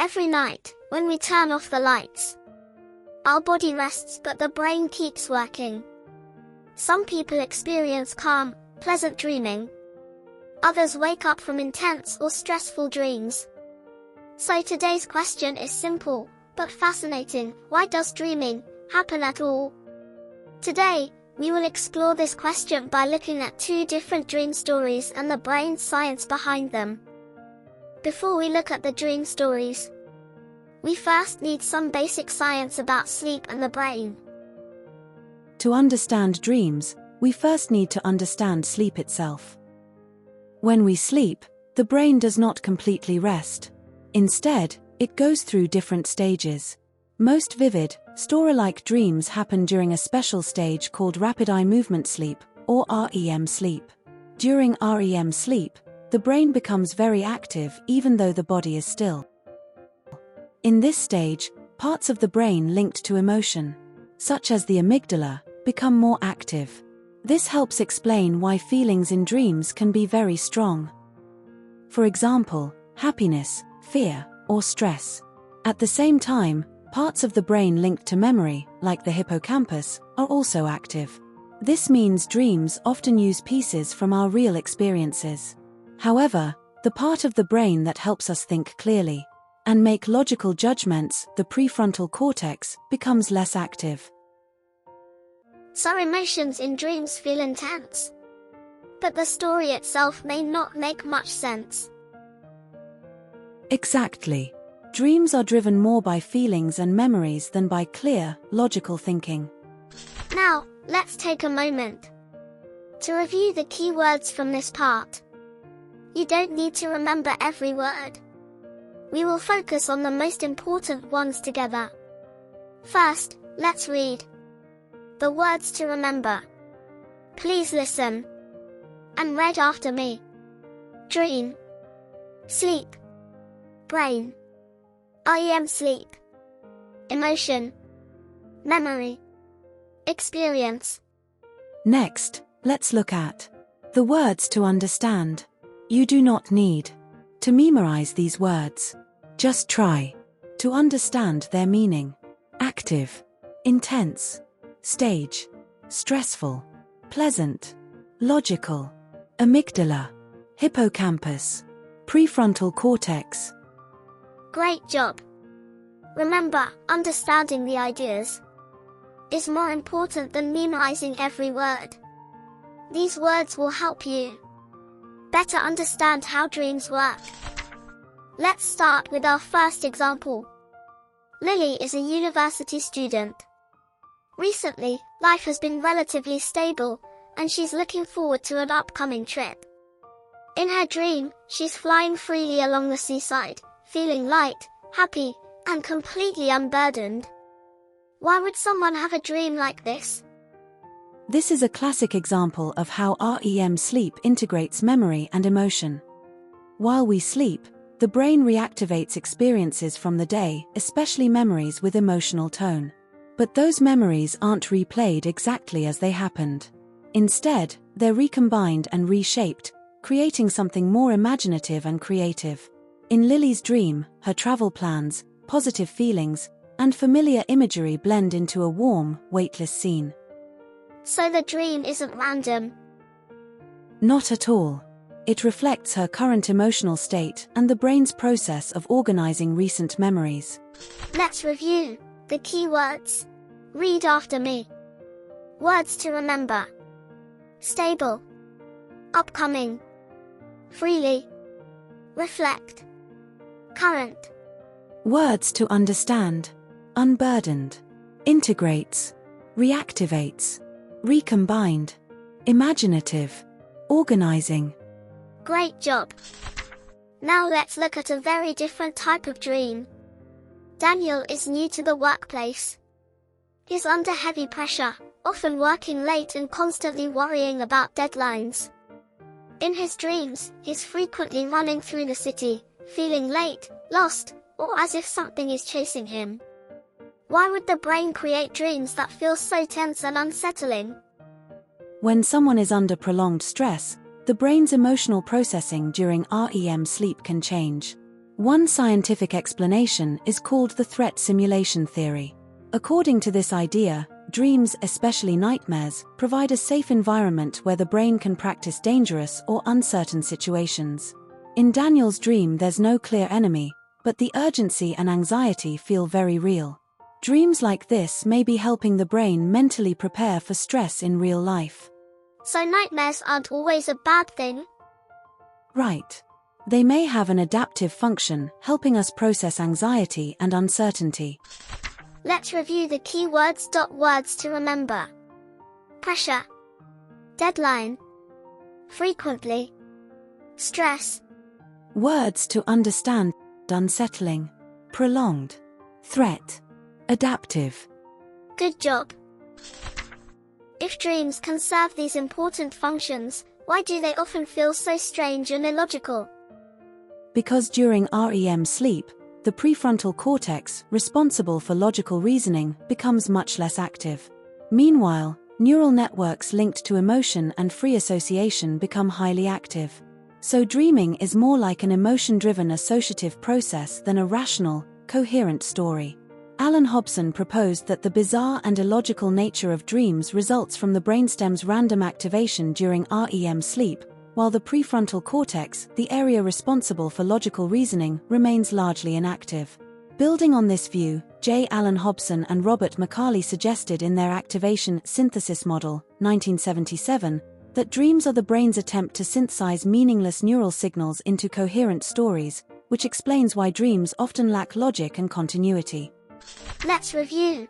Every night, when we turn off the lights, our body rests but the brain keeps working. Some people experience calm, pleasant dreaming. Others wake up from intense or stressful dreams. So today's question is simple, but fascinating. Why does dreaming happen at all? Today, we will explore this question by looking at two different dream stories and the brain science behind them. Before we look at the dream stories, we first need some basic science about sleep and the brain. To understand dreams, we first need to understand sleep itself. When we sleep, the brain does not completely rest. Instead, it goes through different stages. Most vivid, story-like dreams happen during a special stage called rapid eye movement sleep, or REM sleep. During REM sleep, the brain becomes very active even though the body is still. In this stage, parts of the brain linked to emotion, such as the amygdala, become more active. This helps explain why feelings in dreams can be very strong. For example, happiness, fear, or stress. At the same time, parts of the brain linked to memory, like the hippocampus, are also active. This means dreams often use pieces from our real experiences. However, the part of the brain that helps us think clearly and make logical judgments, the prefrontal cortex, becomes less active. So emotions in dreams feel intense, but the story itself may not make much sense. Exactly. Dreams are driven more by feelings and memories than by clear, logical thinking. Now, let's take a moment to review the key words from this part. You don't need to remember every word. We will focus on the most important ones together. First, let's read the words to remember. Please listen and read after me. Dream, sleep, brain, REM sleep, emotion, memory, experience. Next, let's look at the words to understand. You do not need to memorize these words. Just try to understand their meaning. Active, intense, stage, stressful, pleasant, logical, amygdala, hippocampus, prefrontal cortex. Great job! Remember, understanding the ideas is more important than memorizing every word. These words will help you better understand how dreams work. Let's start with our first example. Lily is a university student. Recently, life has been relatively stable, and she's looking forward to an upcoming trip. In her dream, she's flying freely along the seaside, feeling light, happy, and completely unburdened. Why would someone have a dream like this? This is a classic example of how REM sleep integrates memory and emotion. While we sleep, the brain reactivates experiences from the day, especially memories with emotional tone. But those memories aren't replayed exactly as they happened. Instead, they're recombined and reshaped, creating something more imaginative and creative. In Lily's dream, her travel plans, positive feelings, and familiar imagery blend into a warm, weightless scene. So the dream isn't random? Not at all. It reflects her current emotional state and the brain's process of organizing recent memories. Let's review the key words. Read after me. Words to remember. Stable, upcoming, freely, reflect, current. Words to understand. Unburdened, integrates, reactivates, recombined, imaginative, organizing. Great job! Now let's look at a very different type of dream. Daniel is new to the workplace. He's under heavy pressure, often working late and constantly worrying about deadlines. In his dreams, he's frequently running through the city, feeling late, lost, or as if something is chasing him. Why would the brain create dreams that feel so tense and unsettling? When someone is under prolonged stress, the brain's emotional processing during REM sleep can change. One scientific explanation is called the threat simulation theory. According to this idea, dreams, especially nightmares, provide a safe environment where the brain can practice dangerous or uncertain situations. In Daniel's dream, there's no clear enemy, but the urgency and anxiety feel very real. Dreams like this may be helping the brain mentally prepare for stress in real life. So nightmares aren't always a bad thing? Right. They may have an adaptive function, helping us process anxiety and uncertainty. Let's review the key words. Words to remember: pressure, deadline, frequently, stress. Words to understand: unsettling, prolonged, threat, adaptive. Good job. If dreams can serve these important functions, why do they often feel so strange and illogical? Because during REM sleep, the prefrontal cortex, responsible for logical reasoning, becomes much less active. Meanwhile, neural networks linked to emotion and free association become highly active. So dreaming is more like an emotion-driven associative process than a rational, coherent story. Alan Hobson proposed that the bizarre and illogical nature of dreams results from the brainstem's random activation during REM sleep, while the prefrontal cortex, the area responsible for logical reasoning, remains largely inactive. Building on this view, J. Allen Hobson and Robert McCarley suggested in their activation synthesis model, 1977, that dreams are the brain's attempt to synthesize meaningless neural signals into coherent stories, which explains why dreams often lack logic and continuity. Let's review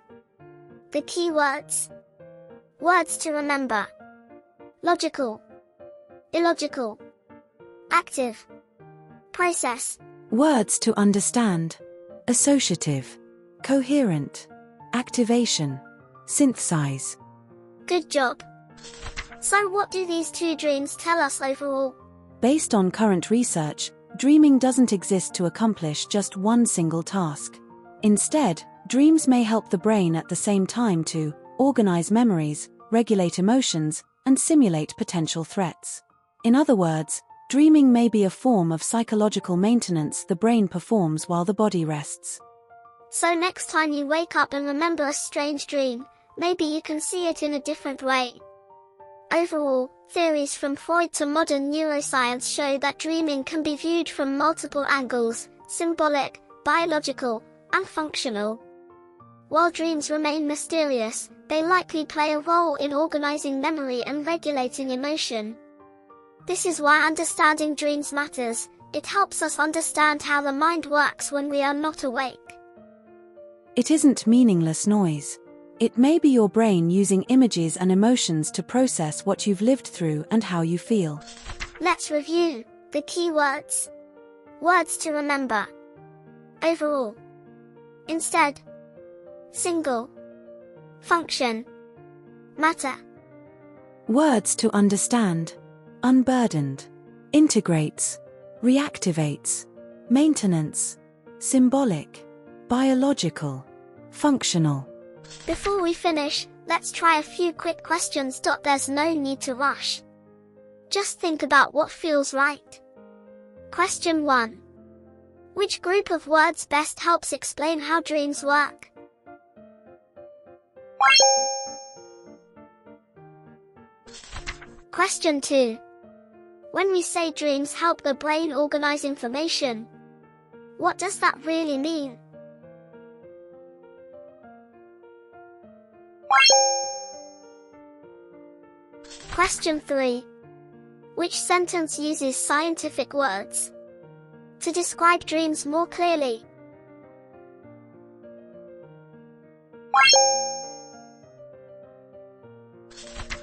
the key words. Words to remember: logical, illogical, active, process. Words to understand: associative, coherent, activation, synthesize. Good job. So what do these two dreams tell us overall? Based on current research, dreaming doesn't exist to accomplish just one single task. Instead, dreams may help the brain at the same time to organize memories, regulate emotions, and simulate potential threats. In other words, dreaming may be a form of psychological maintenance the brain performs while the body rests. So next time you wake up and remember a strange dream, maybe you can see it in a different way. Overall, theories from Freud to modern neuroscience show that dreaming can be viewed from multiple angles: symbolic, biological, and functional. While dreams remain mysterious, they likely play a role in organizing memory and regulating emotion. This is why understanding dreams matters. It helps us understand how the mind works when we are not awake. It isn't meaningless noise. It may be your brain using images and emotions to process what you've lived through and how you feel. Let's review the key words. Words to remember: overall, instead, single, function, matter. Words to understand: unburdened, integrates, reactivates, maintenance, symbolic, biological, functional. Before we finish, let's try a few quick questions. There's no need to rush. Just think about what feels right. Question 1. Which group of words best helps explain how dreams work? Question 2. When we say dreams help the brain organize information, what does that really mean? Question 3. Which sentence uses scientific words to describe dreams more clearly?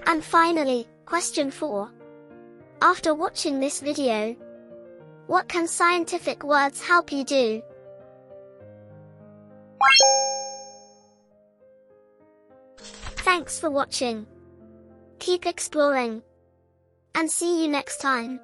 And finally, question 4. After watching this video, what can scientific words help you do? Thanks for watching. Keep exploring. And see you next time.